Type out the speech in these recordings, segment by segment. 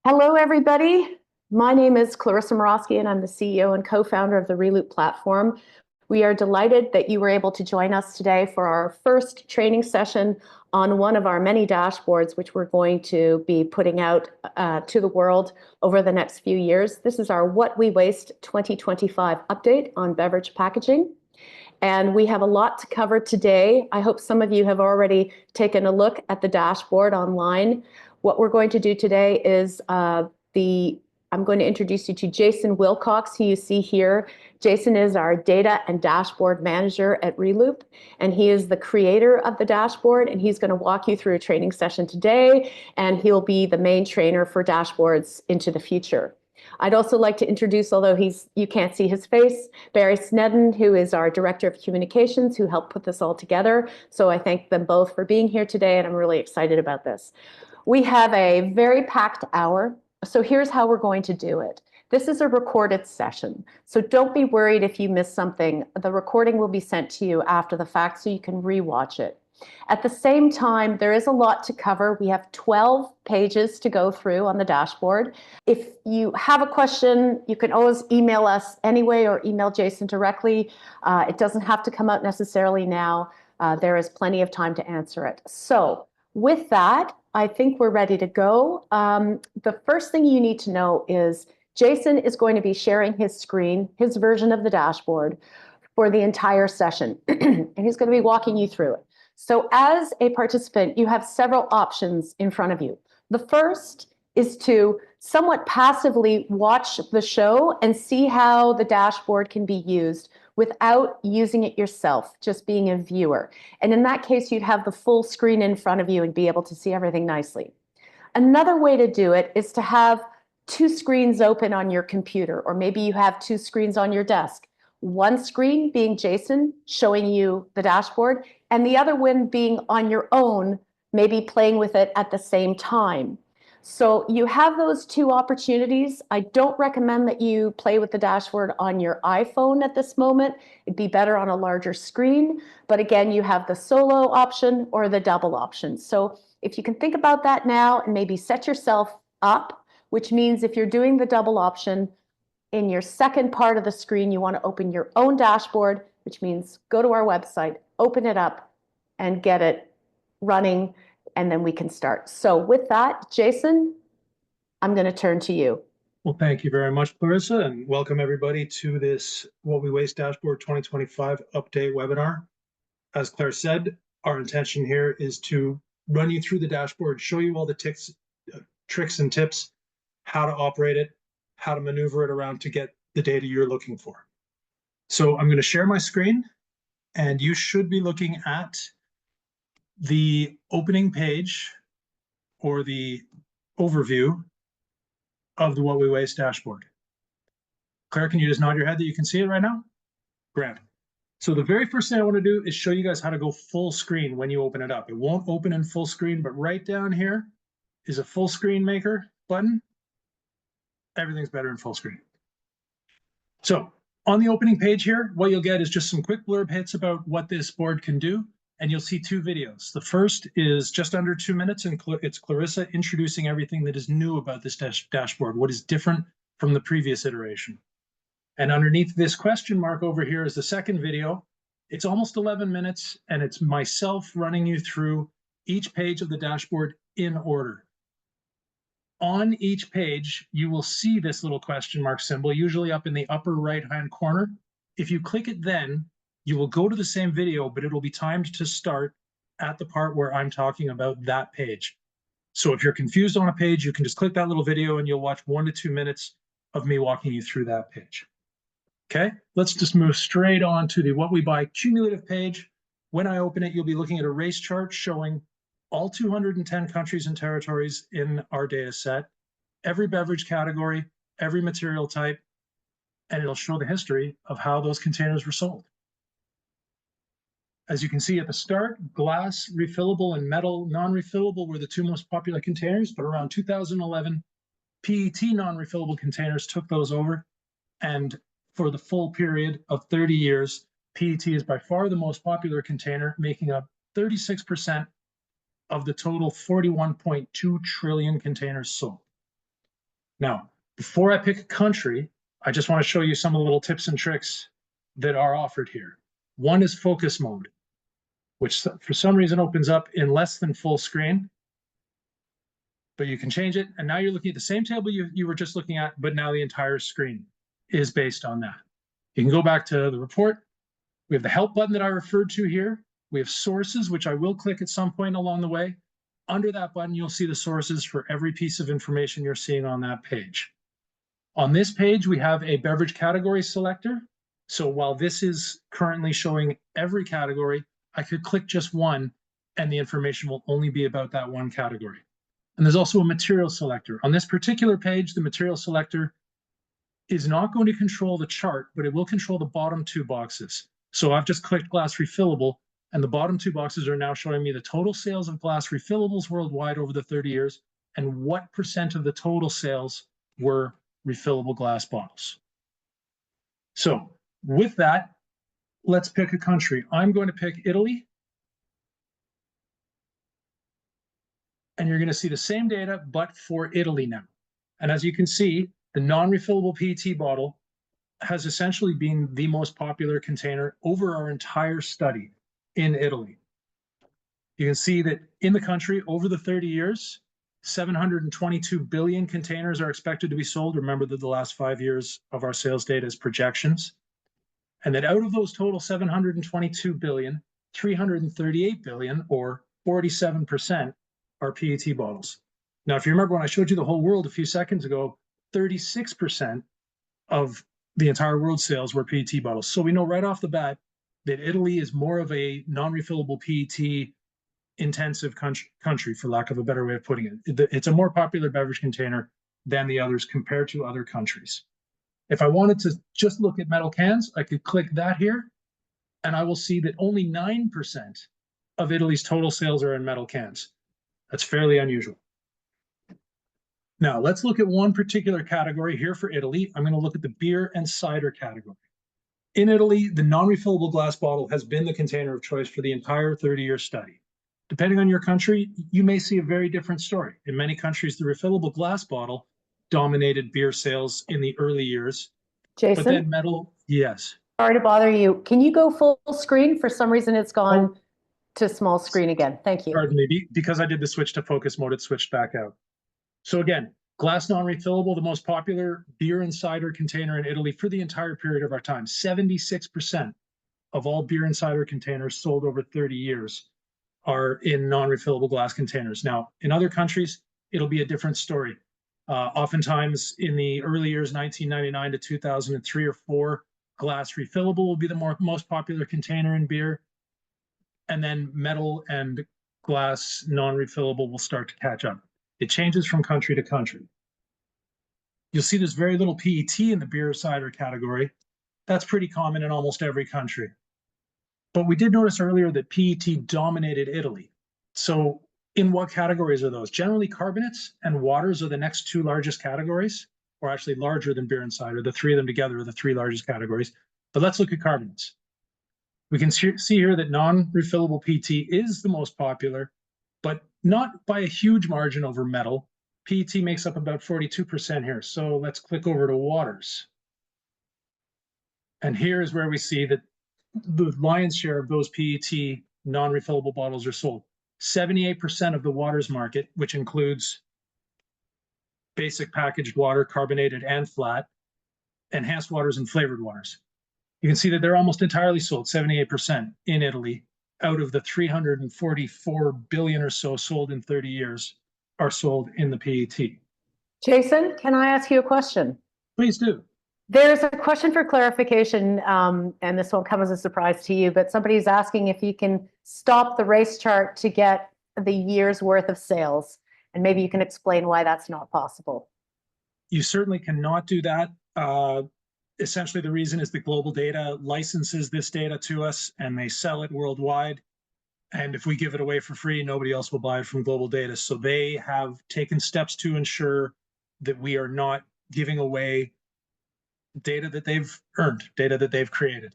Hello, everybody. My name is Clarissa Morosky, and I'm the CEO and co-founder of the Reloop platform. We are delighted that you were able to join us today for our first training session on one of our many dashboards, which we're going to be putting out to the world over the next few years. This is our What We Waste 2025 update on beverage packaging. And we have a lot to cover today. I hope some of you have already taken a look at the dashboard online. What we're going to do today is I'm going to introduce you to Jason Wilcox, who you see here. Jason is our data and dashboard manager at Reloop, and he is the creator of the dashboard, and he's going to walk you through a training session today, and he'll be the main trainer for dashboards into the future. I'd also like to introduce, although you can't see his face, Barry Snedden, who is our Director of Communications, who helped put this all together. So I thank them both for being here today, and I'm really excited about this. We have a very packed hour, so here's how we're going to do it. This is a recorded session, so don't be worried if you miss something. The recording will be sent to you after the fact so you can rewatch it. At the same time, there is a lot to cover. We have 12 pages to go through on the dashboard. If you have a question, you can always email us anyway or email Jason directly. It doesn't have to come out necessarily now. There is plenty of time to answer it. So with that, I think we're ready to go. The first thing you need to know is Jason is going to be sharing his screen, his version of the dashboard for the entire session, and he's going to be walking you through it. So as a participant, you have several options in front of you. The first is to somewhat passively watch the show and see how the dashboard can be used without using it yourself, just being a viewer. And in that case, you'd have the full screen in front of you and be able to see everything nicely. Another way to do it is to have two screens open on your computer, or maybe you have two screens on your desk. One screen being Jason showing you the dashboard, and the other one being on your own, maybe playing with it at the same time. So you have those two opportunities. I don't recommend that you play with the dashboard on your iPhone at this moment. It'd be better on a larger screen. But again, you have the solo option or the double option. So if you can think about that now and maybe set yourself up, which means if you're doing the double option, in your second part of the screen, you want to open your own dashboard, which means go to our website, open it up, and get it running, and then we can start. So with that, Jason, I'm going to turn to you. Well, thank you very much, Clarissa, and welcome everybody to this What We Waste Dashboard 2025 update webinar. As Claire said, our intention here is to run you through the dashboard, show you all the tricks and tips, how to operate it, how to maneuver it around to get the data you're looking for. So I'm going to share my screen, and you should be looking at the opening page or the overview of the What We Waste dashboard. Claire, can you just nod your head that you can see it right now? Great. So the very first thing I want to do is show you guys how to go full screen when you open it up. It won't open in full screen, but right down here is a full screen maker button. Everything's better in full screen. So on the opening page here, what you'll get is just some quick blurb hits about what this board can do, and you'll see two videos. The first is just under 2 minutes, and it's Clarissa introducing everything that is new about this dashboard, what is different from the previous iteration. And underneath this question mark over here is the second video. It's almost 11 minutes, and it's myself running you through each page of the dashboard in order. On each page, you will see this little question mark symbol, usually up in the upper right-hand corner. If you click it then, you will go to the same video, but it'll be timed to start at the part where I'm talking about that page. So if you're confused on a page, you can just click that little video and you'll watch 1 to 2 minutes of me walking you through that page. Okay, let's just move straight on to the What We Buy cumulative page. When I open it, you'll be looking at a race chart showing all 210 countries and territories in our data set, every beverage category, every material type, and it'll show the history of how those containers were sold. As you can see at the start, glass, refillable, and metal non-refillable were the two most popular containers, but around 2011, PET non-refillable containers took those over, and for the full period of 30 years, PET is by far the most popular container, making up 36% of the total 41.2 trillion containers sold. Now, before I pick a country, I just want to show you some of the little tips and tricks that are offered here. One is focus mode, which for some reason opens up in less than full screen, but you can change it. And now you're looking at the same table you were just looking at, but now the entire screen is based on that. You can go back to the report. We have the help button that I referred to here. We have sources, which I will click at some point along the way. Under that button, you'll see the sources for every piece of information you're seeing on that page. On this page, we have a beverage category selector. So while this is currently showing every category, I could click just one and the information will only be about that one category. And there's also a material selector. On this particular page, the material selector is not going to control the chart, but it will control the bottom two boxes. So I've just clicked glass refillable, and the bottom two boxes are now showing me the total sales of glass refillables worldwide over the 30 years and what percent of the total sales were refillable glass bottles. So with that, let's pick a country. I'm going to pick Italy. And you're going to see the same data, but for Italy now. And as you can see, the non-refillable PET bottle has essentially been the most popular container over our entire study in Italy. You can see that in the country, over the 30 years, 722 billion containers are expected to be sold. Remember that the last 5 years of our sales data is projections. And that out of those total 722 billion, 338 billion, or 47%, are PET bottles. Now, if you remember when I showed you the whole world a few seconds ago, 36% of the entire world sales were PET bottles. So we know right off the bat that Italy is more of a non-refillable PET intensive country, for lack of a better way of putting it. It's a more popular beverage container than the others compared to other countries. If I wanted to just look at metal cans, I could click that here, and I will see that only 9% of Italy's total sales are in metal cans. That's fairly unusual. Now, let's look at one particular category here for Italy. I'm going to look at the beer and cider category. In Italy, the non-refillable glass bottle has been the container of choice for the entire 30-year study. Depending on your country, you may see a very different story. In many countries, the refillable glass bottle dominated beer sales in the early years. Jason? But then metal, yes. Sorry to bother you. Can you go full screen? For some reason, it's gone to small screen again. Thank you. Pardon me, because I did the switch to focus mode, it switched back out. So again, glass non-refillable, the most popular beer and cider container in Italy for the entire period of our time. 76% of all beer and cider containers sold over 30 years are in non-refillable glass containers. Now, in other countries, it'll be a different story. Oftentimes in the early years, 1999 to 2003 or 4, glass refillable will be the most popular container in beer. And then metal and glass non-refillable will start to catch up. It changes from country to country. You'll see there's very little PET in the beer cider category. That's pretty common in almost every country. But we did notice earlier that PET dominated Italy. So in what categories are those? Generally, carbonates and waters are the next two largest categories, or actually larger than beer and cider. The three of them together are the three largest categories. But let's look at carbonates. We can see here that non-refillable PET is the most popular, but not by a huge margin over metal. PET makes up about 42% here. So let's click over to waters. And here is where we see that the lion's share of those PET non-refillable bottles are sold. 78% of the waters market, which includes basic packaged water, carbonated and flat, enhanced waters and flavored waters. You can see that they're almost entirely sold, 78% in Italy, out of the 344 billion or so sold in 30 years are sold in the PET. Jason, can I ask you a question? Please do. There's a question for clarification, and this won't come as a surprise to you, but somebody's asking if you can stop the race chart to get the year's worth of sales, and maybe you can explain why that's not possible. You certainly cannot do that. Essentially, the reason is that global data licenses this data to us and they sell it worldwide. And if we give it away for free, nobody else will buy it from global data. So they have taken steps to ensure that we are not giving away data that they've earned, data that they've created.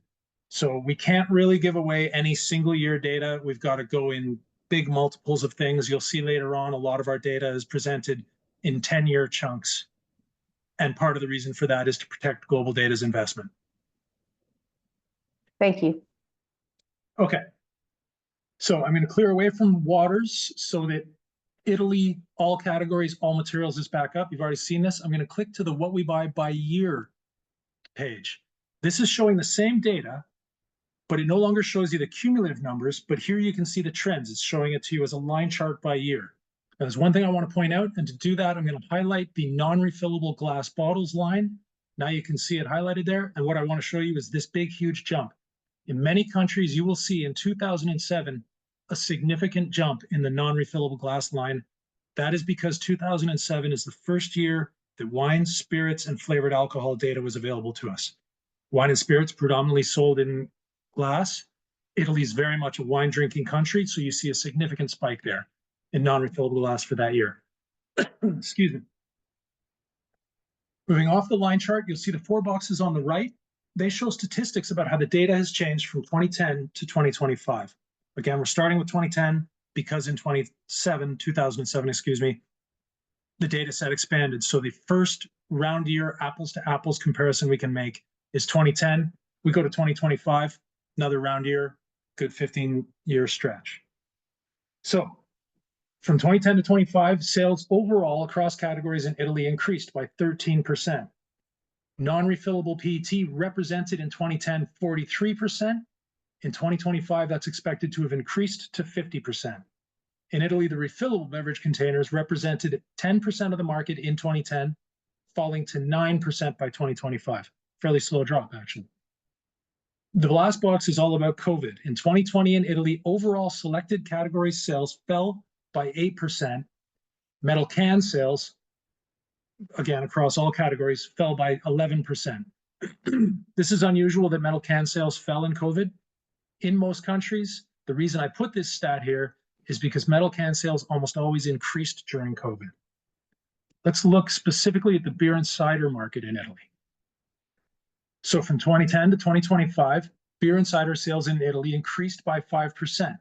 So we can't really give away any single year data. We've got to go in big multiples of things. You'll see later on, a lot of our data is presented in 10-year chunks. And part of the reason for that is to protect global data's investment. Thank you. Okay. So I'm going to clear away from waters so that Italy, all categories, all materials is back up. You've already seen this. I'm going to click to the what we buy by year page. This is showing the same data, but it no longer shows you the cumulative numbers, but here you can see the trends. It's showing it to you as a line chart by year. Now, there's one thing I want to point out, and to do that, I'm going to highlight the non-refillable glass bottles line. Now you can see it highlighted there, and what I want to show you is this big, huge jump. In many countries, you will see in 2007 a significant jump in the non-refillable glass line. That is because 2007 is the first year that wine, spirits, and flavored alcohol data was available to us. Wine and spirits predominantly sold in glass. Italy is very much a wine drinking country, so you see a significant spike there in non-refillable glass for that year. Excuse me. Moving off the line chart, you'll see the 4 boxes on the right. They show statistics about how the data has changed from 2010 to 2025. Again, we're starting with 2010 because in 2007, the data set expanded. So the first round year apples to apples comparison we can make is 2010. We go to 2025, another round year, good 15-year stretch. So from 2010 to 25, sales overall across categories in Italy increased by 13%. Non-refillable PET represented in 2010 43%. In 2025, that's expected to have increased to 50%. In Italy, the refillable beverage containers represented 10% of the market in 2010, falling to 9% by 2025. Fairly slow drop, actually. The last box is all about COVID. In 2020 in Italy, overall selected category sales fell by 8%. Metal can sales, again, across all categories, fell by 11%. This is unusual that metal can sales fell in COVID. In most countries, the reason I put this stat here is because metal can sales almost always increased during COVID. Let's look specifically at the beer and cider market in Italy. So from 2010 to 2025, beer and cider sales in Italy increased by 5%.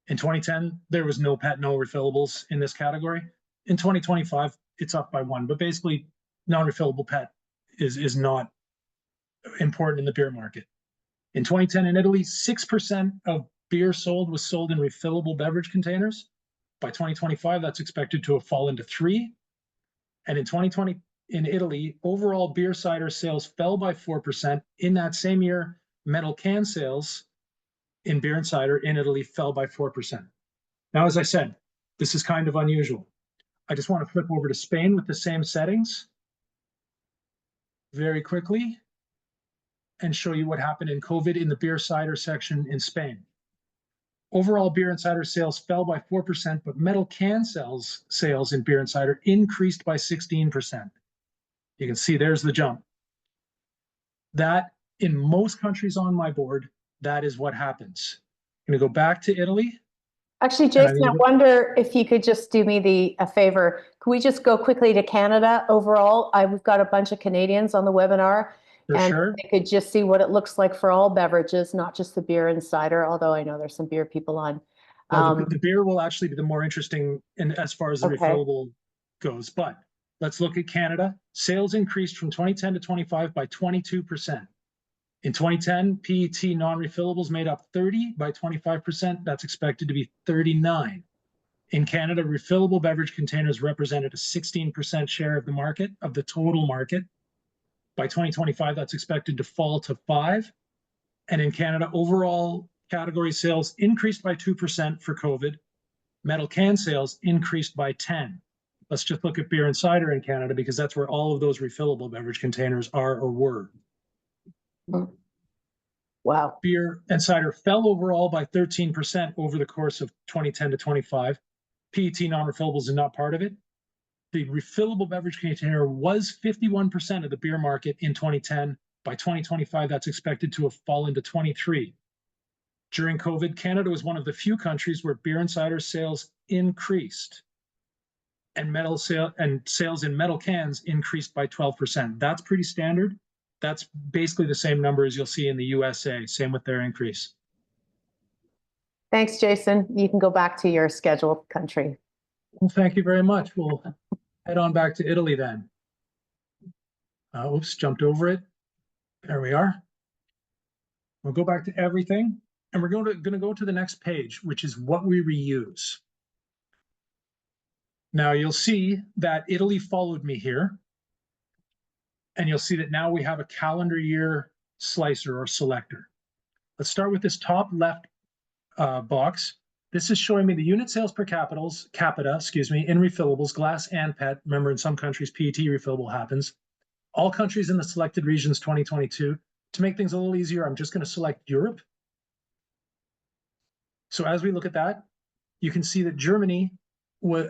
In 2010, there was no PET, no refillables in this category. In 2025, it's up by 1, but basically non-refillable PET is not important in the beer market. In 2010 in Italy, 6% of beer sold was sold in refillable beverage containers. By 2025, that's expected to have fallen to 3%. And in 2020 in Italy, overall beer cider sales fell by 4%. In that same year, metal can sales in beer and cider in Italy fell by 4%. Now, as I said, this is kind of unusual. I just want to flip over to Spain with the same settings very quickly and show you what happened in COVID in the beer cider section in Spain. Overall beer and cider sales fell by 4%, but metal can sales in beer and cider increased by 16%. You can see there's the jump. That, in most countries on my board, that is what happens. I'm going to go back to Italy. Actually, Jason, I wonder if you could just do me a favor. Can we just go quickly to Canada overall? We've got a bunch of Canadians on the webinar. For and sure. they could just see what it looks like for all beverages, not just the beer and cider, although I know there's some beer people on. The beer will actually be the more interesting as far as the refillable goes. But let's look at Canada. Sales increased from 2010 to 25 by 22%. In 2010, PET non-refillables made up 30 by 25%. That's expected to be 39. In Canada, refillable beverage containers represented a 16% share of the market, of the total market. By 2025, that's expected to fall to 5%. And in Canada, overall category sales increased by 2% for COVID. Metal can sales increased by 10%. Let's just look at beer and cider in Canada because that's where all of those refillable beverage containers are or were. Wow. Beer and cider fell overall by 13% over the course of 2010 to 25. PET non-refillables are not part of it. The refillable beverage container was 51% of the beer market in 2010. By 2025, that's expected to have fallen to 23%. During COVID, Canada was one of the few countries where beer and cider sales increased, and sales in metal cans increased by 12%. That's pretty standard. That's basically the same number as you'll see in the USA, same with their increase. Thanks, Jason. You can go back to your scheduled country. Well, thank you very much. We'll head on back to Italy then. Oops, jumped over it. There we are. We'll go back to everything, and we're going to go to the next page, which is what we reuse. Now you'll see that Italy followed me here, and you'll see that now we have a calendar year slicer or selector. Let's start with this top left box. This is showing me the unit sales per capita, in refillables, glass and PET. Remember, in some countries, PET refillable happens. All countries in the selected regions 2022. To make things a little easier, I'm just going to select Europe. So as we look at that, you can see that Germany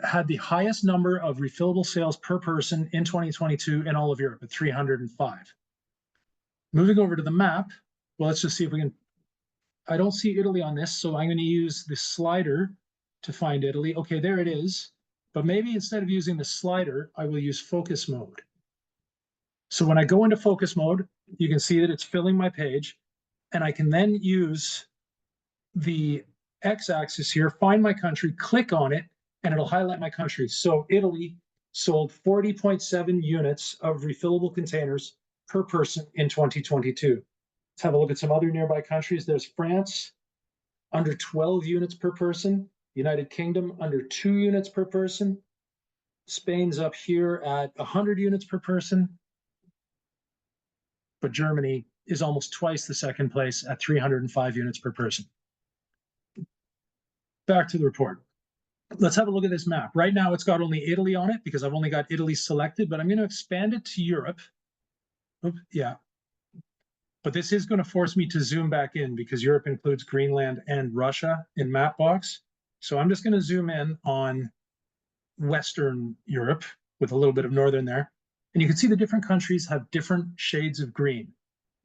had the highest number of refillable sales per person in 2022 in all of Europe at 305. Moving over to the map, well, let's just see if we can. I don't see Italy on this, so I'm going to use the slider to find Italy. Okay, there it is. But maybe instead of using the slider, I will use focus mode. So when I go into focus mode, you can see that it's filling my page, and I can then use the x-axis here, find my country, click on it, and it'll highlight my country. So Italy sold 40.7 units of refillable containers per person in 2022. Let's have a look at some other nearby countries. There's France, under 12 units per person. United Kingdom, under 2 units per person. Spain's up here at 100 units per person. But Germany is almost twice the second place at 305 units per person. Back to the report. Let's have a look at this map. Right now, it's got only Italy on it because I've only got Italy selected, but I'm going to expand it to Europe. Oops, yeah. But this is going to force me to zoom back in because Europe includes Greenland and Russia in Mapbox. So I'm just going to zoom in on Western Europe with a little bit of Northern there. And you can see the different countries have different shades of green.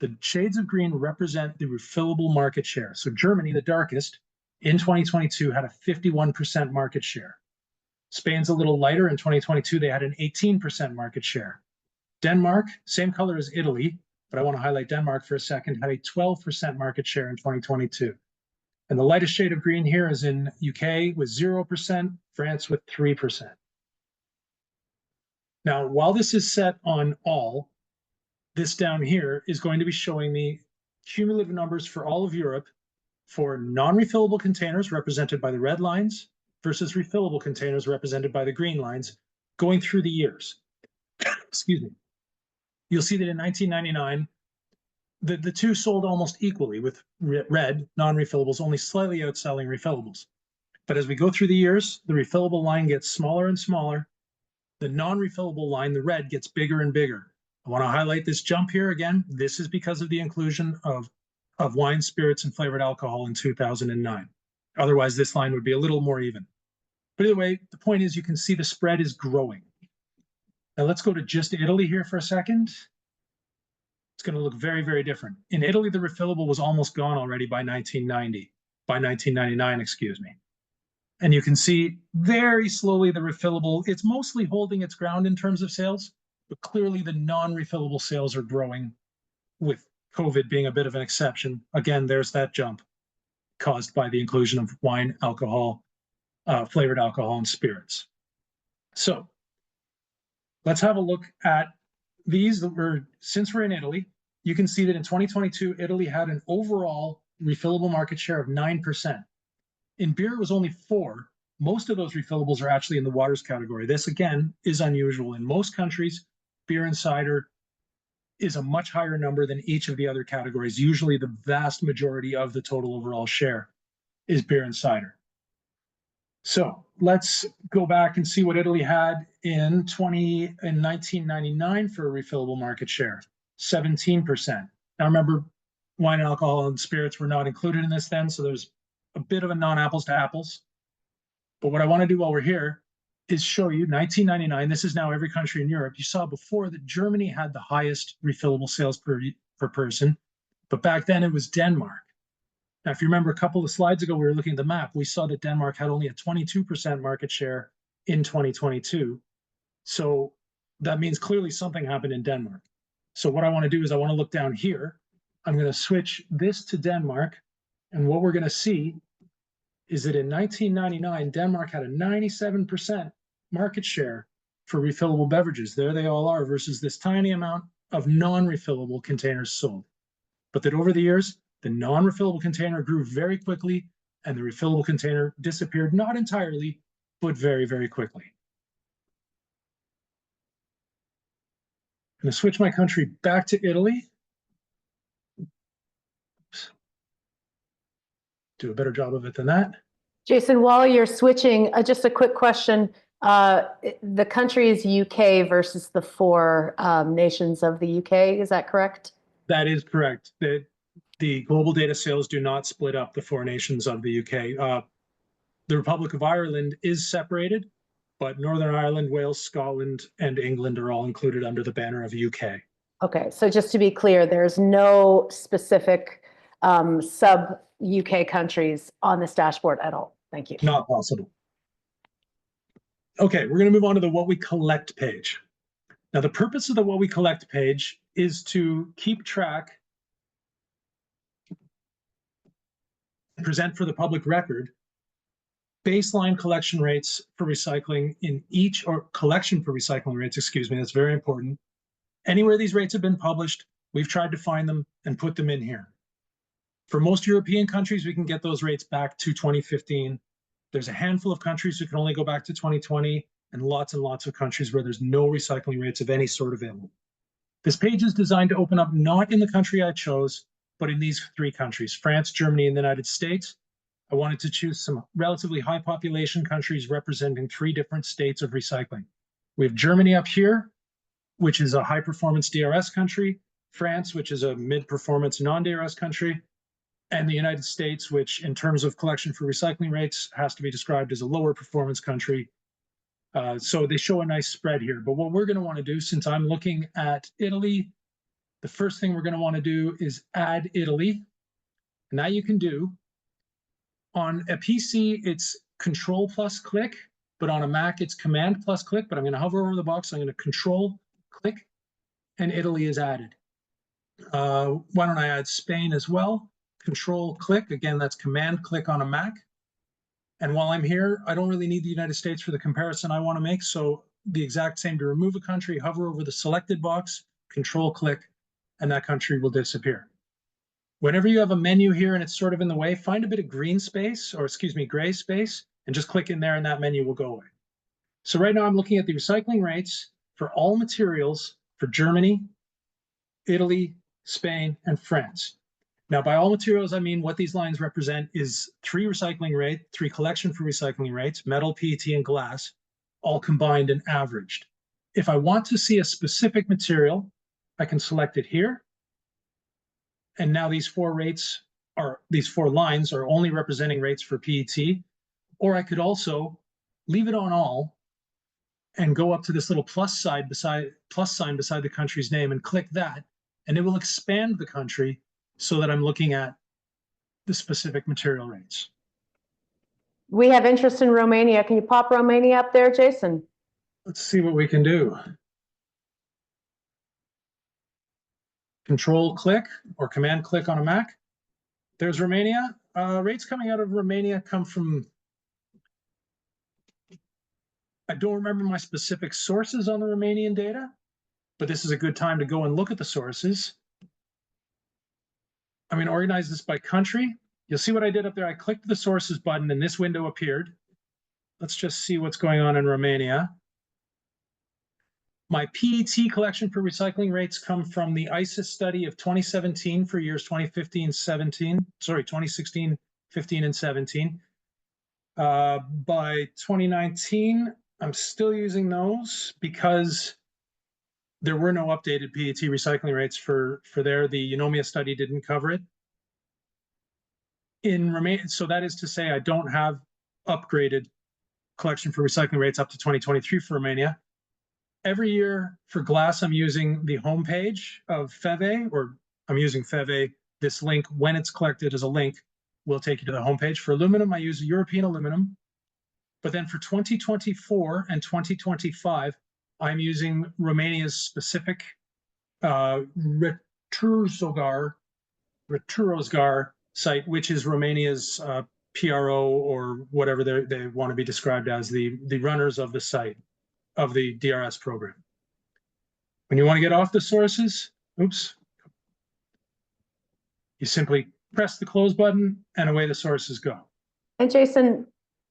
The shades of green represent the refillable market share. So Germany, the darkest, in 2022 had a 51% market share. Spain's a little lighter. In 2022, they had an 18% market share. Denmark, same color as Italy, but I want to highlight Denmark for a second, had a 12% market share in 2022. And the lightest shade of green here is in UK with 0%, France with 3%. Now, while this is set on all, this down here is going to be showing me cumulative numbers for all of Europe for non-refillable containers represented by the red lines versus refillable containers represented by the green lines going through the years. Excuse me. You'll see that in 1999, the two sold almost equally, with red, non-refillables, only slightly outselling refillables. But as we go through the years, the refillable line gets smaller and smaller. The non-refillable line, the red, gets bigger and bigger. I want to highlight this jump here again. This is because of the inclusion of wine, spirits, and flavored alcohol in 2009. Otherwise, this line would be a little more even. But either way, the point is you can see the spread is growing. Now let's go to just Italy here for a second. It's going to look very, very different. In Italy, the refillable was almost gone already by 1999, excuse me. And you can see very slowly the refillable, it's mostly holding its ground in terms of sales, but clearly the non-refillable sales are growing, with COVID being a bit of an exception. Again, there's that jump caused by the inclusion of wine, alcohol, flavored alcohol, and spirits. So let's have a look at these. Since we're in Italy, you can see that in 2022, Italy had an overall refillable market share of 9%. In beer, it was only 4%. Most of those refillables are actually in the waters category. This, again, is unusual. In most countries, beer and cider is a much higher number than each of the other categories. Usually the vast majority of the total overall share is beer and cider. So let's go back and see what Italy had in 1999 for a refillable market share, 17%. Now remember, wine, alcohol, and spirits were not included in this then, so there's a bit of a non-apples to apples. But what I want to do while we're here is show you 1999. This is now every country in Europe. You saw before that Germany had the highest refillable sales per person, but back then it was Denmark. Now, if you remember a couple of slides ago, we were looking at the map. We saw that Denmark had only a 22% market share in 2022. So that means clearly something happened in Denmark. So what I want to do is I want to look down here. I'm going to switch this to Denmark. And what we're going to see is that in 1999, Denmark had a 97% market share for refillable beverages. There they all are versus this tiny amount of non-refillable containers sold, but that over the years, the non-refillable container grew very quickly and the refillable container disappeared, not entirely, but very, very quickly. I'm going to switch my country back to Italy. Oops. Do a better job of it than that. Jason, while you're switching, just a quick question. The country is UK versus the four nations of the UK, is that correct? That is correct. The global data sales do not split up the four nations of the UK. The Republic of Ireland is separated, but Northern Ireland, Wales, Scotland, and England are all included under the banner of UK. Okay, so just to be clear, there's no specific sub-UK countries on this dashboard at all. Thank you. Not possible. Okay, we're going to move on to the What We Collect page. Now, the purpose of the What We Collect page is to keep track and present for the public record baseline collection rates for recycling in each, or collection for recycling rates, excuse me, that's very important. Anywhere these rates have been published, we've tried to find them and put them in here. For most European countries, we can get those rates back to 2015. There's a handful of countries who can only go back to 2020, and lots of countries where there's no recycling rates of any sort available. This page is designed to open up not in the country I chose, but in these three countries, France, Germany, and the United States. I wanted to choose some relatively high population countries representing three different states of recycling. We have Germany up here, which is a high performance DRS country, France, which is a mid-performance non-DRS country, and the United States, which in terms of collection for recycling rates has to be described as a lower performance country. So they show a nice spread here. But what we're going to want to do, since I'm looking at Italy, the first thing we're going to want to do is add Italy. And that you can do. On a PC, it's Control plus click, but on a Mac, it's Command plus click. But I'm going to hover over the box. I'm going to Control click, and Italy is added. Why don't I add Spain as well? Control click, again, that's Command click on a Mac. And while I'm here, I don't really need the United States for the comparison I want to make. So the exact same to remove a country, hover over the selected box, Control click, and that country will disappear. Whenever you have a menu here and it's sort of in the way, find a bit of green space, or excuse me, gray space, and just click in there and that menu will go away. So right now I'm looking at the recycling rates for all materials for Germany, Italy, Spain, and France. Now, by all materials, I mean what these lines represent is three collection for recycling rates, metal, PET, and glass, all combined and averaged. If I want to see a specific material, I can select it here. And now these four lines are only representing rates for PET, or I could also leave it on all and go up to this little plus sign beside the country's name and click that, and it will expand the country so that I'm looking at the specific material rates. We have interest in Romania. Can you pop Romania up there, Jason? Let's see what we can do. Control click or Command click on a Mac. There's Romania. Rates coming out of Romania come from, I don't remember my specific sources on the Romanian data, but this is a good time to go and look at the sources. I'm going to organize this by country. You'll see what I did up there. I clicked the sources button and this window appeared. Let's just see what's going on in Romania. My PET collection for recycling rates come from the ICIS study of 2017 for years 2016, 15, and 17. By 2019, I'm still using those because there were no updated PET recycling rates for there. The Eunomia study didn't cover it. In Romania, so that is to say I don't have upgraded collection for recycling rates up to 2023 for Romania. Every year for glass, I'm using the homepage of FEVE, or I'm using FEVE. This link, when it's collected as a link, will take you to the homepage. For aluminum, I use European aluminum. But then for 2024 and 2025, I'm using Romania's specific Returozgar site, which is Romania's PRO, or whatever they want to be described as, the runners of the site of the DRS program. When you want to get off the sources, oops, you simply press the close button and away the sources go. And Jason,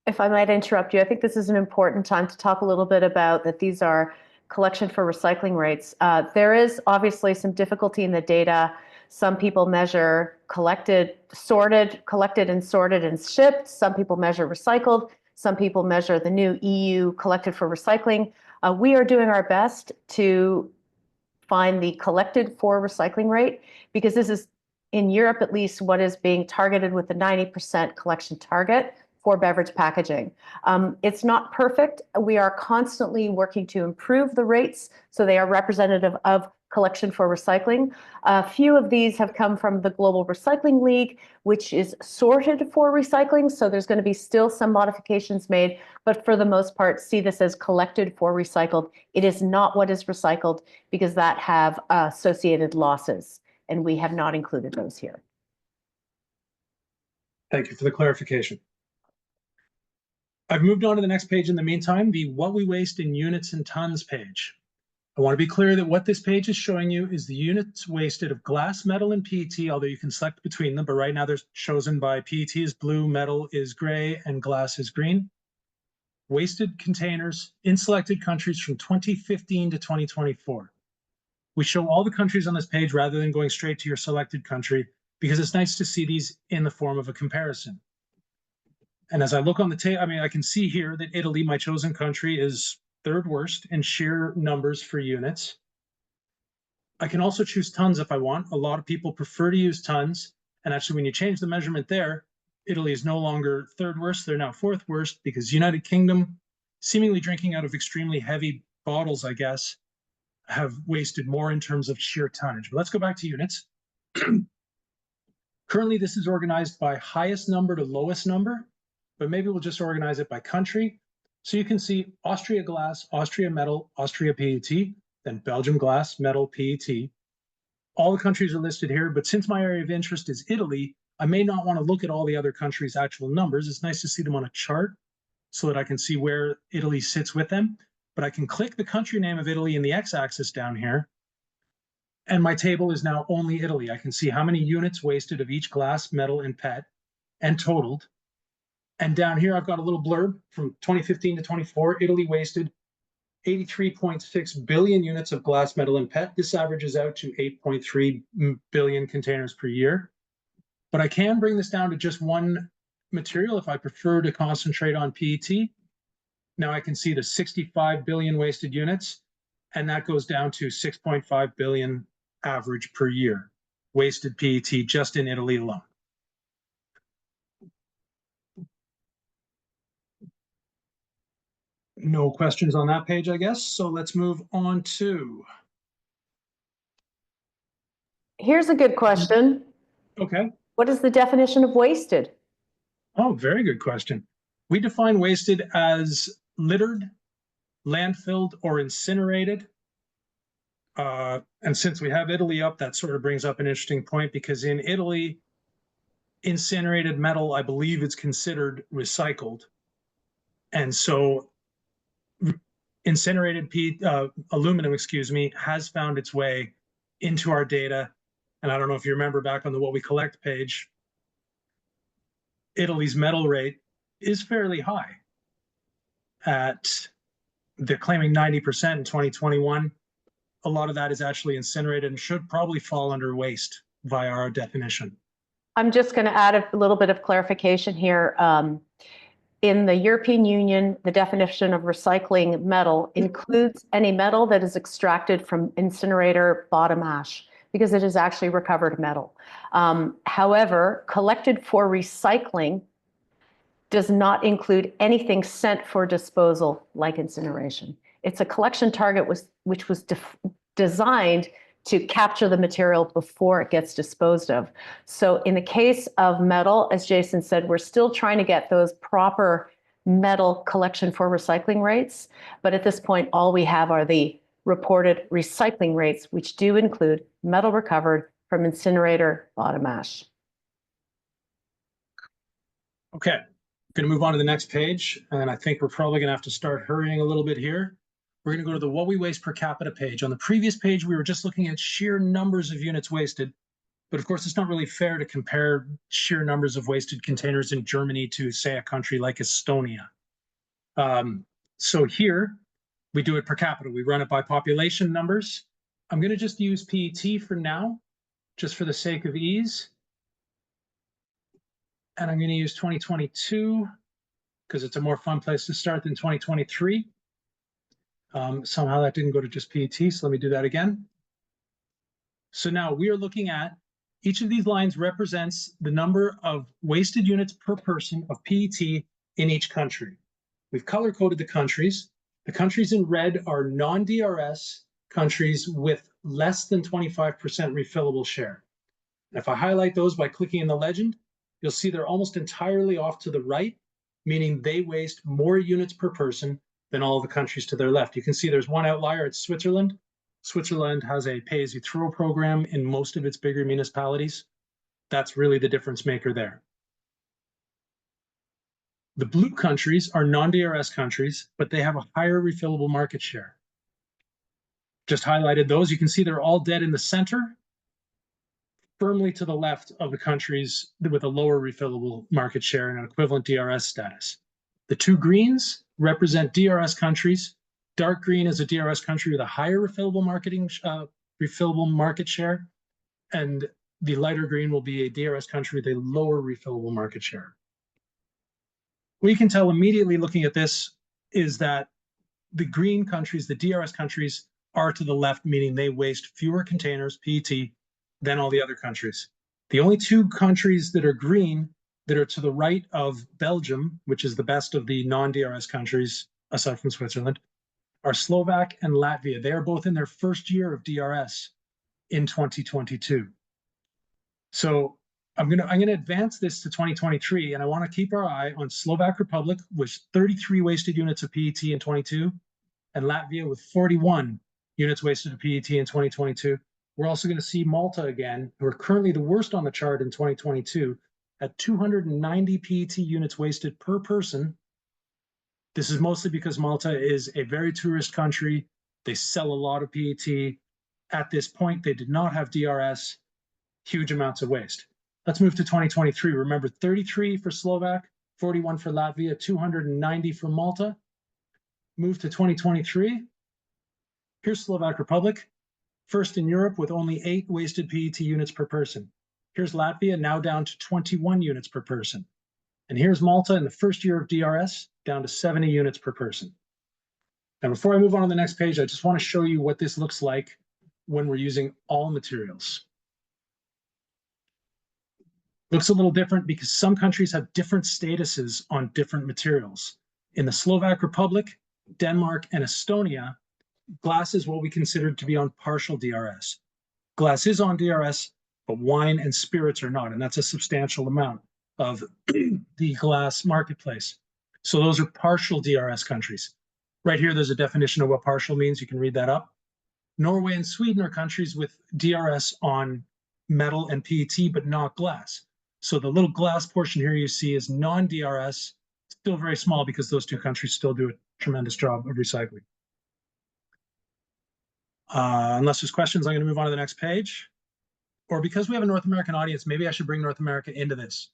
if I might interrupt you, I think this is an important time to talk a little bit about that these are collection for recycling rates. There is obviously some difficulty in the data. Some people measure collected and sorted and shipped. Some people measure recycled. Some people measure the new EU collected for recycling. We are doing our best to find the collected for recycling rate, because this is, in Europe at least, what is being targeted with the 90% collection target for beverage packaging. It's not perfect. We are constantly working to improve the rates so they are representative of collection for recycling. A few of these have come from the Global Recycling League, which is sorted for recycling. So there's going to be still some modifications made, but for the most part, see this as collected for recycled. It is not what is recycled, because that have associated losses, and we have not included those here. Thank you for the clarification. I've moved on to the next page in the meantime, the what we waste in units and tons page. I want to be clear that what this page is showing you is the units wasted of glass, metal, and PET, although you can select between them, but right now they're chosen by PET is blue, metal is gray, and glass is green. Wasted containers in selected countries from 2015 to 2024. We show all the countries on this page rather than going straight to your selected country, because it's nice to see these in the form of a comparison. And as I look on the table, I can see here that Italy, my chosen country, is third worst in sheer numbers for units. I can also choose tons if I want. A lot of people prefer to use tons. And actually, when you change the measurement there, Italy is no longer third worst. They're now fourth worst, because United Kingdom, seemingly drinking out of extremely heavy bottles, I guess, have wasted more in terms of sheer tonnage. But let's go back to units. Currently, this is organized by highest number to lowest number, but maybe we'll just organize it by country. So you can see Austria glass, Austria metal, Austria PET, then Belgium glass, metal, PET. All the countries are listed here, but since my area of interest is Italy, I may not want to look at all the other countries' actual numbers. It's nice to see them on a chart so that I can see where Italy sits with them. But I can click the country name of Italy in the x-axis down here, and my table is now only Italy. I can see how many units wasted of each glass, metal, and PET, and totaled. And down here, I've got a little blurb from 2015 to 24. Italy wasted 83.6 billion units of glass, metal, and PET. This averages out to 8.3 billion containers per year. But I can bring this down to just one material if I prefer to concentrate on PET. Now I can see the 65 billion wasted units, and that goes down to 6.5 billion average per year wasted PET just in Italy alone. No questions on that page, I guess. So let's move on to. Here's a good question. Okay. What is the definition of wasted? Oh, very good question. We define wasted as littered, landfilled, or incinerated. And since we have Italy up, that sort of brings up an interesting point, because in Italy, incinerated metal, I believe, is considered recycled. And so incinerated aluminum, has found its way into our data. And I don't know if you remember back on the What We Collect page, Italy's metal rate is fairly high. They're claiming 90% in 2021. A lot of that is actually incinerated and should probably fall under waste via our definition. I'm just going to add a little bit of clarification here. In the European Union, the definition of recycling metal includes any metal that is extracted from incinerator bottom ash, because it is actually recovered metal. However, collected for recycling does not include anything sent for disposal like incineration. It's a collection target which was designed to capture the material before it gets disposed of. So in the case of metal, as Jason said, we're still trying to get those proper metal collection for recycling rates. But at this point, all we have are the reported recycling rates, which do include metal recovered from incinerator bottom ash. Okay, going to move on to the next page. And I think we're probably going to have to start hurrying a little bit here. we're going to go to the what we waste per capita page. On the previous page, we were just looking at sheer numbers of units wasted. But of course, it's not really fair to compare sheer numbers of wasted containers in Germany to, say, a country like Estonia. So here, we do it per capita. We run it by population numbers. I'm going to just use PET for now, just for the sake of ease. And I'm going to use 2022 because it's a more fun place to start than 2023. Somehow that didn't go to just PET, so let me do that again. So now we are looking at each of these lines represents the number of wasted units per person of PET in each country. We've color-coded the countries. The countries in red are non-DRS countries with less than 25% refillable share. And if I highlight those by clicking in the legend, you'll see they're almost entirely off to the right, meaning they waste more units per person than all the countries to their left. You can see there's one outlier, it's Switzerland. Switzerland has a pay-as-you-throw program in most of its bigger municipalities. That's really the difference maker there. The blue countries are non-DRS countries, but they have a higher refillable market share. Just highlighted those. You can see they're all dead in the center, firmly to the left of the countries with a lower refillable market share and an equivalent DRS status. The two greens represent DRS countries. Dark green is a DRS country with a higher refillable market share, and the lighter green will be a DRS country with a lower refillable market share. What you can tell immediately looking at this is that the green countries, the DRS countries, are to the left, meaning they waste fewer containers, PET, than all the other countries. The only two countries that are green that are to the right of Belgium, which is the best of the non-DRS countries, aside from Switzerland, are Slovak and Latvia. They are both in their first year of DRS in 2022. So I'm gonna advance this to 2023, and I want to keep our eye on Slovak Republic with 33 wasted units of PET in 22, and Latvia with 41 units wasted of PET in 2022. We're also going to see Malta again, who are currently the worst on the chart in 2022, at 290 PET units wasted per person. This is mostly because Malta is a very tourist country. They sell a lot of PET. At this point, they did not have DRS, huge amounts of waste. Let's move to 2023. Remember, 33 for Slovak, 41 for Latvia, 290 for Malta. Move to 2023. Here's Slovak Republic, first in Europe with only 8 wasted PET units per person. Here's Latvia, now down to 21 units per person. And here's Malta in the first year of DRS, down to 70 units per person. Now, before I move on to the next page, I just want to show you what this looks like when we're using all materials. Looks a little different because some countries have different statuses on different materials. In the Slovak Republic, Denmark, and Estonia, glass is what we consider to be on partial DRS. Glass is on DRS, but wine and spirits are not, and that's a substantial amount of the glass marketplace. So those are partial DRS countries. Right here, there's a definition of what partial means. You can read that up. Norway and Sweden are countries with DRS on metal and PET, but not glass. So the little glass portion here you see is non-DRS, still very small because those two countries still do a tremendous job of recycling. Unless there's questions, I'm going to move on to the next page. Or because we have a North American audience, maybe I should bring North America into this.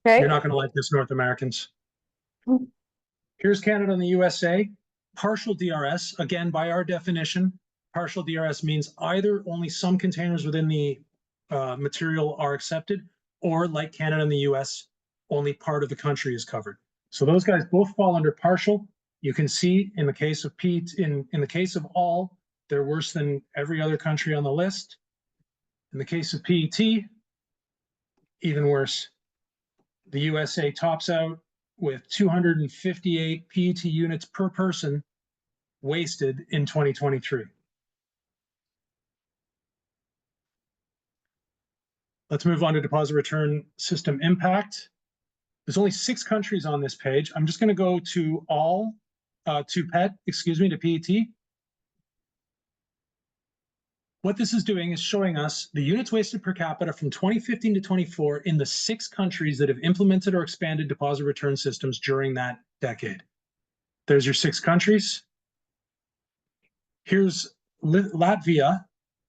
Okay. You're not going to like this, North Americans. Here's Canada and the USA. Partial DRS, again, by our definition, partial DRS means either only some containers within the material are accepted, or like Canada and the US, only part of the country is covered. So those guys both fall under partial. You can see in the case of PET, in the case of all, they're worse than every other country on the list. In the case of PET, even worse. The USA tops out with 258 PET units per person wasted in 2023. Let's move on to deposit return system impact. There's only 6 countries on this page. I'm just going to go to all, to PET. What this is doing is showing us the units wasted per capita from 2015 to 24 in the 6 countries that have implemented or expanded deposit return systems during that decade. There's your 6 countries. Here's Latvia,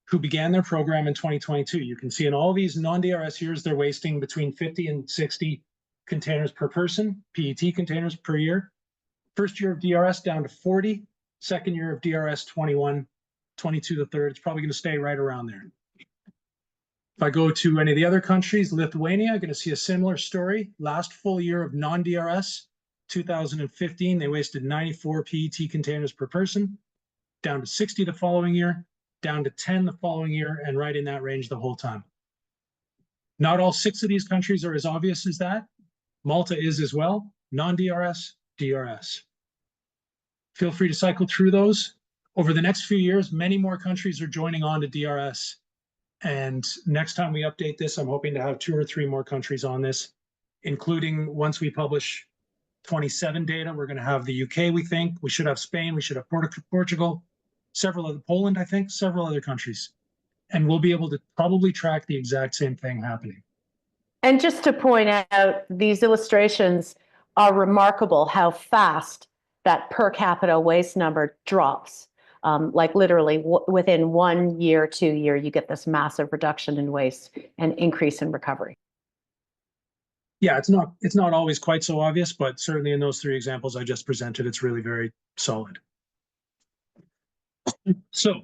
who began their program in 2022. You can see in all these non-DRS years, they're wasting between 50 and 60 containers per person, PET containers per year. First year of DRS down to 40, second year of DRS 21, 22 the third. It's probably going to stay right around there. If I go to any of the other countries, Lithuania, I'm going to see a similar story. Last full year of non-DRS, 2015, they wasted 94 PET containers per person, down to 60 the following year, down to 10 the following year, and right in that range the whole time. Not all 6 of these countries are as obvious as that. Malta is as well, non-DRS, DRS. Feel free to cycle through those. Over the next few years, many more countries are joining on to DRS. And next time we update this, I'm hoping to have 2 or 3 more countries on this, including once we publish 27 data, we're going to have the UK, we think. We should have Spain, we should have Portugal, several other, Poland, I think, several other countries. And we'll be able to probably track the exact same thing happening. And just to point out, these illustrations are remarkable how fast that per capita waste number drops. Like literally within 1 year, 2 year, you get this massive reduction in waste and increase in recovery. Yeah, it's not always quite so obvious, but certainly in those 3 examples I just presented, it's really very solid. So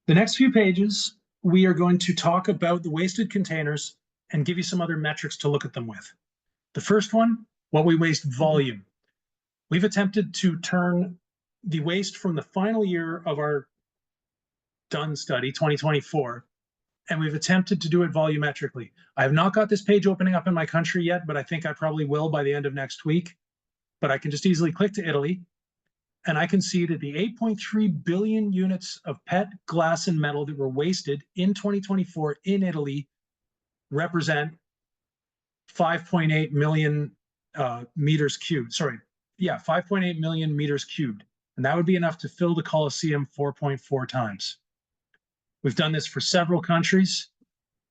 the next few pages, we are going to talk about the wasted containers and give you some other metrics to look at them with. The first one, what we waste volume. We've attempted to turn the waste from the final year of our done study, 2024, and we've attempted to do it volumetrically. I have not got this page opening up in my country yet, but I think I probably will by the end of next week. But I can just easily click to Italy, and I can see that the 8.3 billion units of PET, glass, and metal that were wasted in 2024 in Italy represent 5.8 million meters cubed. Sorry, yeah, 5.8 million meters cubed. And that would be enough to fill the Colosseum 4.4 times. We've done this for several countries.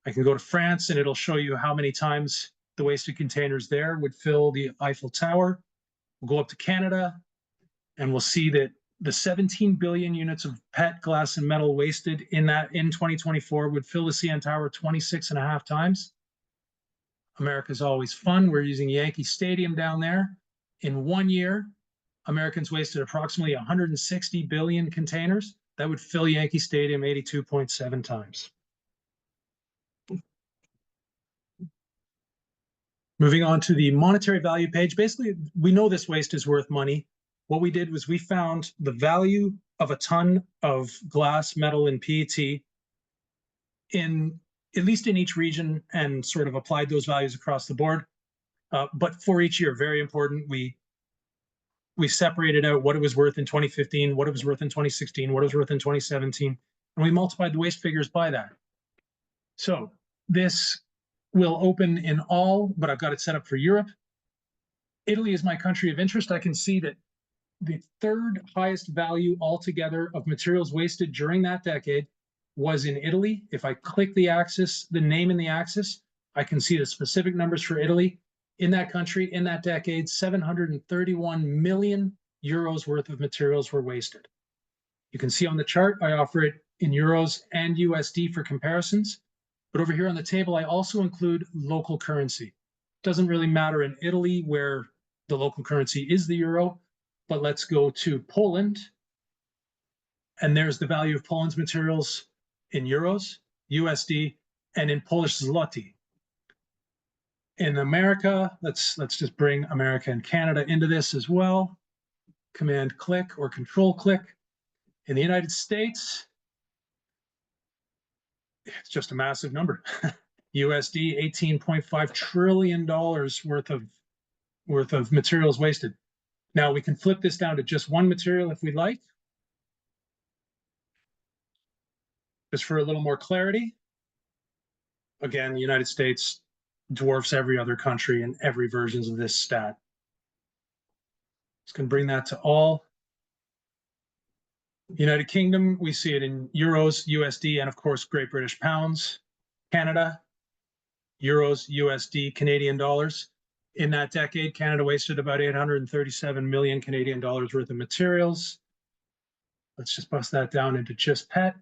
I can go to France and it'll show you how many times the wasted containers there would fill the Eiffel Tower. We'll go up to Canada and we'll see that the 17 billion units of PET, glass, and metal wasted in 2024 would fill the CN Tower 26.5 times. America's always fun. We're using Yankee Stadium down there. In 1 year, Americans wasted approximately 160 billion containers. That would fill Yankee Stadium 82.7 times. Moving on to the monetary value page. Basically, we know this waste is worth money. What we did was we found the value of a ton of glass, metal, and PET at least in each region, and sort of applied those values across the board. But for each year, very important, we separated out what it was worth in 2015, what it was worth in 2016, what it was worth in 2017, and we multiplied the waste figures by that. So this will open in all, but I've got it set up for Europe. Italy is my country of interest. I can see that the 3rd highest value altogether of materials wasted during that decade was in Italy. If I click the axis, the name in the axis, I can see the specific numbers for Italy. In that country, in that decade, 731 million euros worth of materials were wasted. You can see on the chart, I offer it in euros and USD for comparisons. But over here on the table, I also include local currency. Doesn't really matter in Italy where the local currency is the euro, but let's go to Poland. And there's the value of Poland's materials in euros, USD, and in Polish zloty. In America, let's just bring America and Canada into this as well. Command click or control click. In the United States, it's just a massive number. USD, $18.5 trillion worth of materials wasted. Now we can flip this down to just one material if we'd like. Just for a little more clarity. Again, the United States dwarfs every other country in every versions of this stat. Just going to bring that to all. United Kingdom, we see it in euros, USD, and of course, Great British pounds. Canada, euros, USD, Canadian dollars. In that decade, Canada wasted about 837 million Canadian dollars worth of materials. Let's just bust that down into just PET.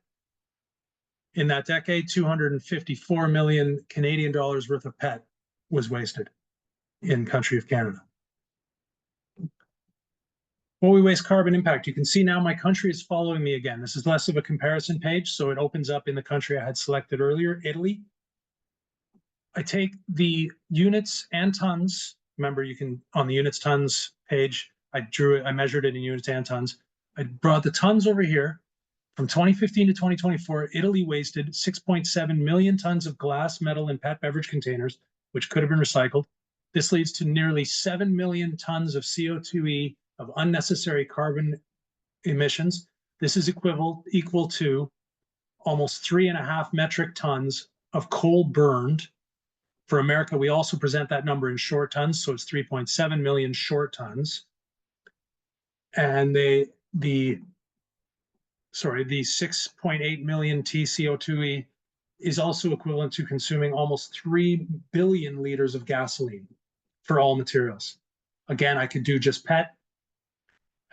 In that decade, 254 million Canadian dollars worth of PET was wasted in country of Canada. What we waste carbon impact. You can see now my country is following me again. This is less of a comparison page, so it opens up in the country I had selected earlier, Italy. I take the units and tons. Remember, you can, on the units tons page, I measured it in units and tons. I brought the tons over here. From 2015 to 2024, Italy wasted 6.7 million tons of glass, metal, and PET beverage containers, which could have been recycled. This leads to nearly 7 million tons of CO2e of unnecessary carbon emissions. This is equal to almost 3.5 metric tons of coal burned. For America, we also present that number in short tons, so it's 3.7 million short tons. And the 6.8 million TCO2e is also equivalent to consuming almost 3 billion liters of gasoline for all materials. Again, I could do just PET,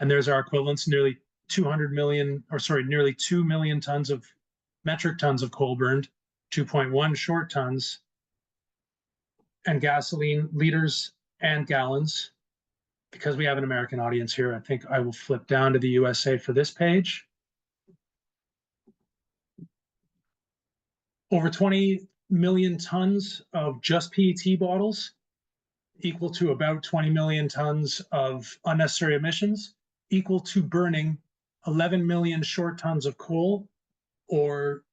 and there's our equivalents, nearly 200 million, or sorry, nearly 2 million tons of metric tons of coal burned, 2.1 short tons, and gasoline liters and gallons. Because we have an American audience here, I think I will flip down to the USA for this page. Over 20 million tons of just PET bottles, equal to about 20 million tons of unnecessary emissions, equal to burning 11 million short tons of coal, or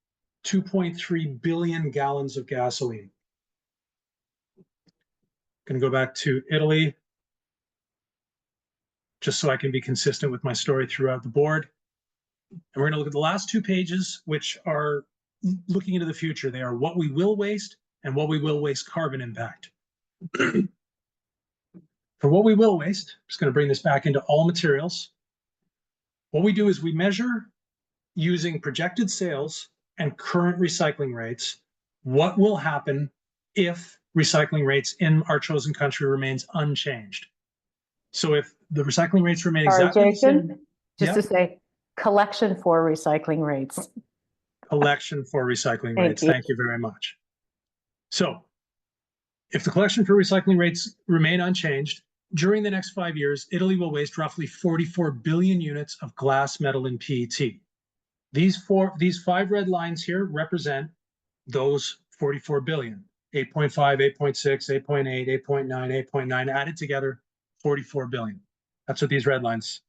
2.3 billion gallons of gasoline. Going to go back to Italy, just so I can be consistent with my story throughout the board. And we're going to look at the last two pages, which are looking into the future. They are what we will waste and what we will waste carbon impact. For what we will waste, I'm just going to bring this back into all materials. What we do is we measure using projected sales and current recycling rates what will happen if recycling rates in our chosen country remains unchanged. So if the recycling rates remain exactly the same, just to say, collection for recycling rates. Collection for recycling rates. Thank you very much. So if the collection for recycling rates remain unchanged, during the next 5 years, Italy will waste roughly 44 billion units of glass, metal, and PET. These 5 red lines here represent those 44 billion. 8.5, 8.6, 8.8, 8.9, 8.9, added together, 44 billion. That's what these red lines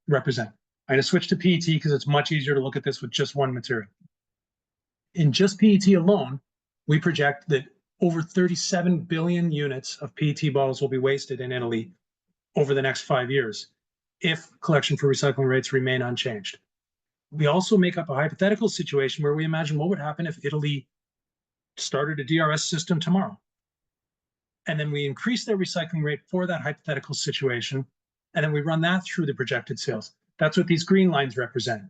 represent. I'm going to switch to PET because it's much easier to look at this with just one material. In just PET alone, we project that over 37 billion units of PET bottles will be wasted in Italy over the next 5 years if collection for recycling rates remain unchanged. We also make up a hypothetical situation where we imagine what would happen if Italy started a DRS system tomorrow. And then we increase their recycling rate for that hypothetical situation, and then we run that through the projected sales. That's what these green lines represent.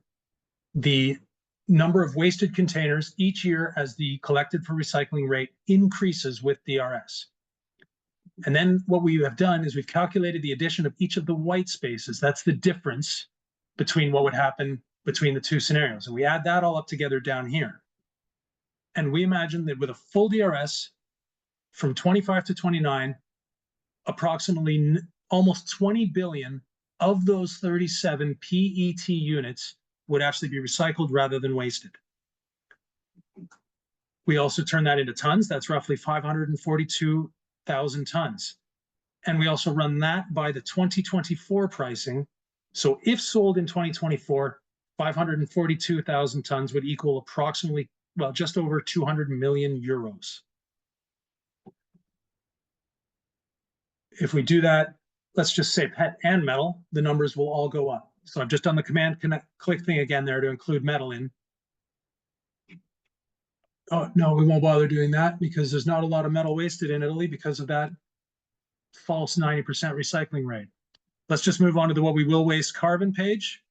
The number of wasted containers each year as the collected for recycling rate increases with DRS. And then what we have done is we've calculated the addition of each of the white spaces. That's the difference between what would happen between the two scenarios. And we add that all up together down here. And we imagine that with a full DRS from 25 to 29, approximately almost 20 billion of those 37 PET units would actually be recycled rather than wasted. We also turn that into tons. That's roughly 542,000 tons. And we also run that by the 2024 pricing. So if sold in 2024, 542,000 tons would equal approximately, well, just over 200 million euros. If we do that, let's just say PET and metal, the numbers will all go up. So I've just done the command click thing again there to include metal in. Oh, no, we won't bother doing that because there's not a lot of metal wasted in Italy because of that false 90% recycling rate. Let's just move on to the what we will waste carbon page.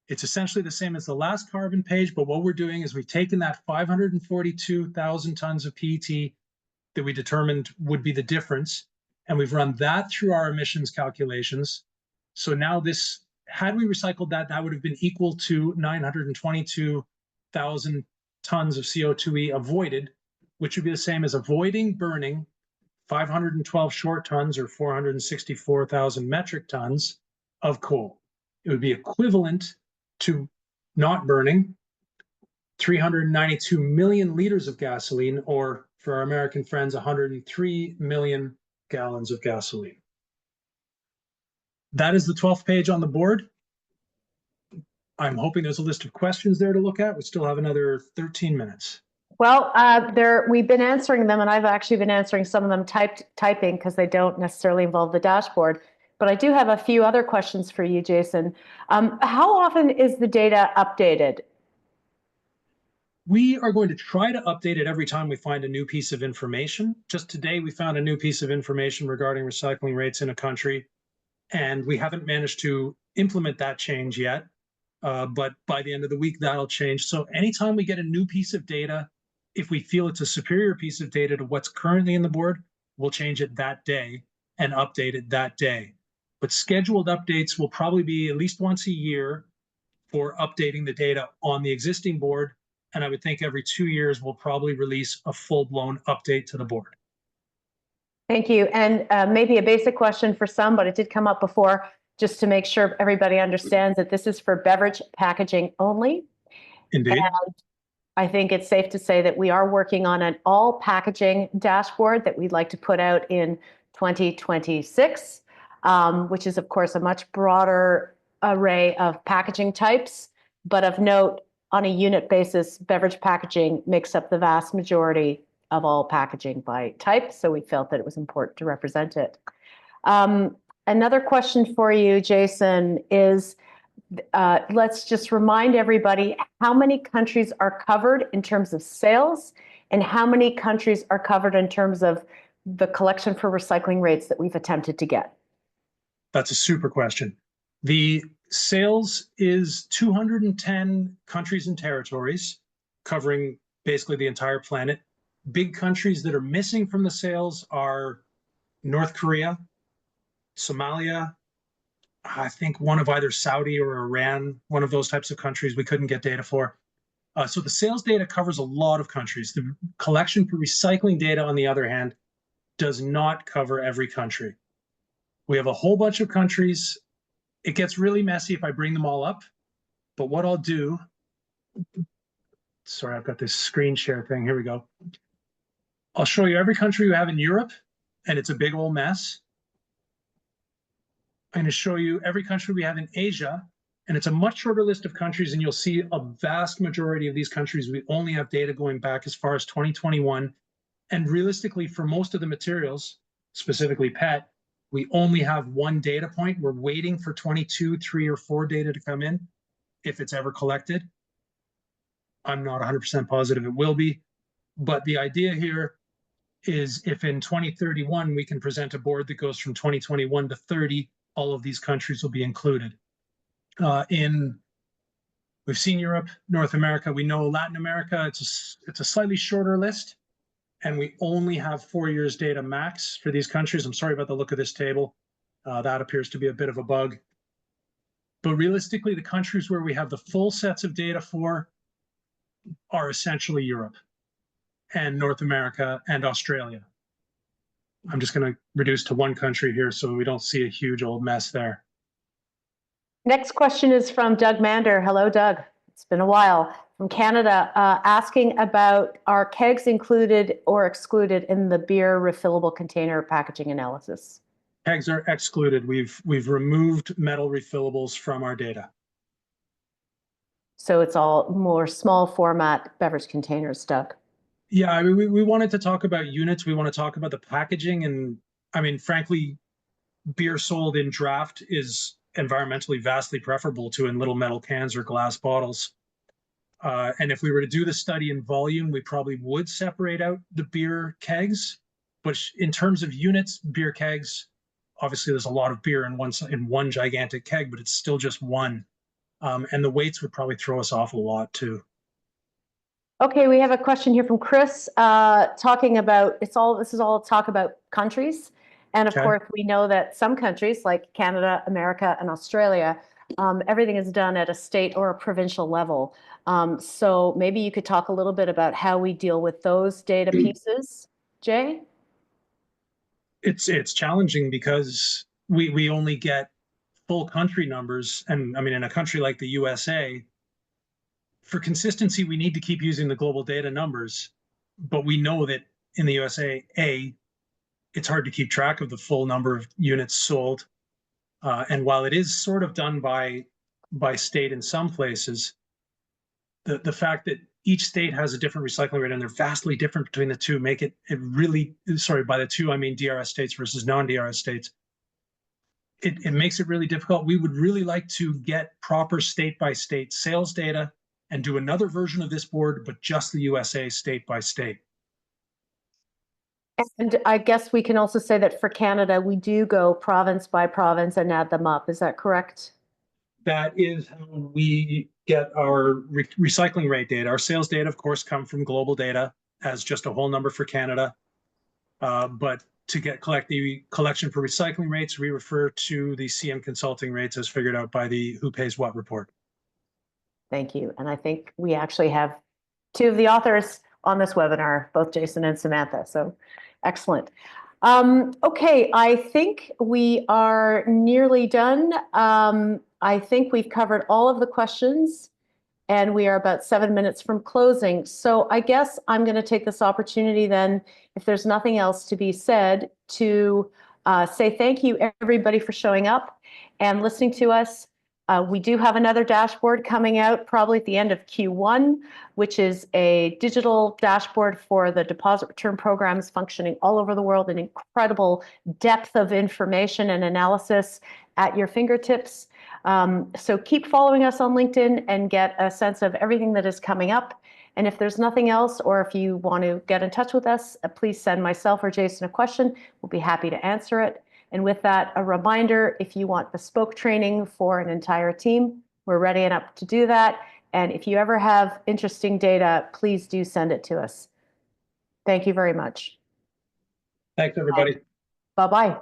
It's essentially the same as the last carbon page, but what we're doing is we've taken that 542,000 tons of PET that we determined would be the difference, And we've run that through our emissions calculations. So now this, had we recycled that, that would have been equal to 922,000 tons of CO2e avoided, which would be the same as avoiding burning 512 short tons or 464,000 metric tons of coal. It would be equivalent to not burning 392 million liters of gasoline, or for our American friends, 103 million gallons of gasoline. That is the 12th page on the board. I'm hoping there's a list of questions there to look at. We still have another 13 minutes. Well, we've been answering them, and I've actually been answering some of them typing because they don't necessarily involve the dashboard. But I do have a few other questions for you, Jason. How often is the data updated? We are going to try to update it every time we find a new piece of information. Just today, we found a new piece of information regarding recycling rates in a country, and we haven't managed to implement that change yet. But by the end of the week, that'll change. So anytime we get a new piece of data, if we feel it's a superior piece of data to what's currently in the board, we'll change it that day and update it that day. But scheduled updates will probably be at least once a year for updating the data on the existing board. And I would think every 2 years, we'll probably release a full-blown update to the board. Thank you. And maybe a basic question for some, but it did come up before, just to make sure everybody understands that this is for beverage packaging only. Indeed. And I think it's safe to say that we are working on an all packaging dashboard that we'd like to put out in 2026, which is, of course, a much broader array of packaging types. But of note, on a unit basis, beverage packaging makes up the vast majority of all packaging by type. So we felt that it was important to represent it. Another question for you, Jason, is let's just remind everybody how many countries are covered in terms of sales and how many countries are covered in terms of the collection for recycling rates that we've attempted to get. That's a super question. The sales is 210 countries and territories, covering basically the entire planet. Big countries that are missing from the sales are North Korea, Somalia, I think one of either Saudi or Iran, one of those types of countries we couldn't get data for. So the sales data covers a lot of countries. The collection for recycling data, on the other hand, does not cover every country. We have a whole bunch of countries. It gets really messy if I bring them all up, but what I'll do, sorry, I've got this screen share thing. Here we go. I'll show you every country we have in Europe, and it's a big old mess. I'm going to show you every country we have in Asia, and it's a much shorter list of countries, and you'll see a vast majority of these countries, we only have data going back as far as 2021. And realistically, for most of the materials, specifically PET, we only have one data point. We're waiting for 22, 3, or 4 data to come in, if it's ever collected. I'm not 100% positive it will be. But the idea here is if in 2031 we can present a board that goes from 2021 to 30, all of these countries will be included. We've seen Europe, North America, we know Latin America, it's a slightly shorter list, and we only have 4 years data max for these countries. I'm sorry about the look of this table. That appears to be a bit of a bug. But realistically, the countries where we have the full sets of data for are essentially Europe and North America and Australia. I'm just going to reduce to one country here so we don't see a huge old mess there. Next question is from Doug Mander. Hello, Doug. It's been a while. From Canada, asking about are kegs included or excluded in the beer refillable container packaging analysis? Kegs are excluded. We've removed metal refillables from our data. So it's all more small format beverage containers, Doug. Yeah, I mean, we wanted to talk about units. We want to talk about the packaging. And I mean, frankly, beer sold in draft is environmentally vastly preferable to in little metal cans or glass bottles. And if we were to do the study in volume, we probably would separate out the beer kegs. But in terms of units, beer kegs, obviously there's a lot of beer in one gigantic keg, but it's still just one. And the weights would probably throw us off a lot too. Okay, we have a question here from Chris talking about this is all talk about countries, And of Okay. course, we know that some countries like Canada, America, and Australia, everything is done at a state or a provincial level. So maybe you could talk a little bit about how we deal with those data pieces, Jay? It's challenging because we only get full country numbers, and I mean, in a country like the USA, for consistency, we need to keep using the global data numbers, but we know that in the USA, it's hard to keep track of the full number of units sold. And while it is sort of done by state in some places, the fact that each state has a different recycling rate and they're vastly different between the two make it really, sorry, by the two, I mean DRS states versus non-DRS states. It makes it really difficult. We would really like to get proper state-by-state sales data and do another version of this board, but just the USA state by state. And I guess we can also say that for Canada, we do go province by province and add them up. Is that correct? That is how we get our recycling rate data. Our sales data, of course, come from global data as just a whole number for Canada. But to collect the collection for recycling rates, we refer to the CM consulting rates as figured out by the Who Pays What report. Thank you. And I think we actually have two of the authors on this webinar, both Jason and Samantha. So excellent. Okay, I think we are nearly done. I think we've covered all of the questions and we are about 7 minutes from closing. So I guess I'm going to take this opportunity then, if there's nothing else to be said, to say thank you everybody for showing up and listening to us. We do have another dashboard coming out probably at the end of Q1, which is a digital dashboard for the deposit return programs functioning all over the world, an incredible depth of information and analysis at your fingertips. So keep following us on LinkedIn and get a sense of everything that is coming up. And if there's nothing else, or if you want to get in touch with us, please send myself or Jason a question. We'll be happy to answer it. And with that, a reminder, if you want bespoke training for an entire team, we're ready and up to do that. And if you ever have interesting data, please do send it to us. Thank you very much. Thanks, everybody. Bye-bye.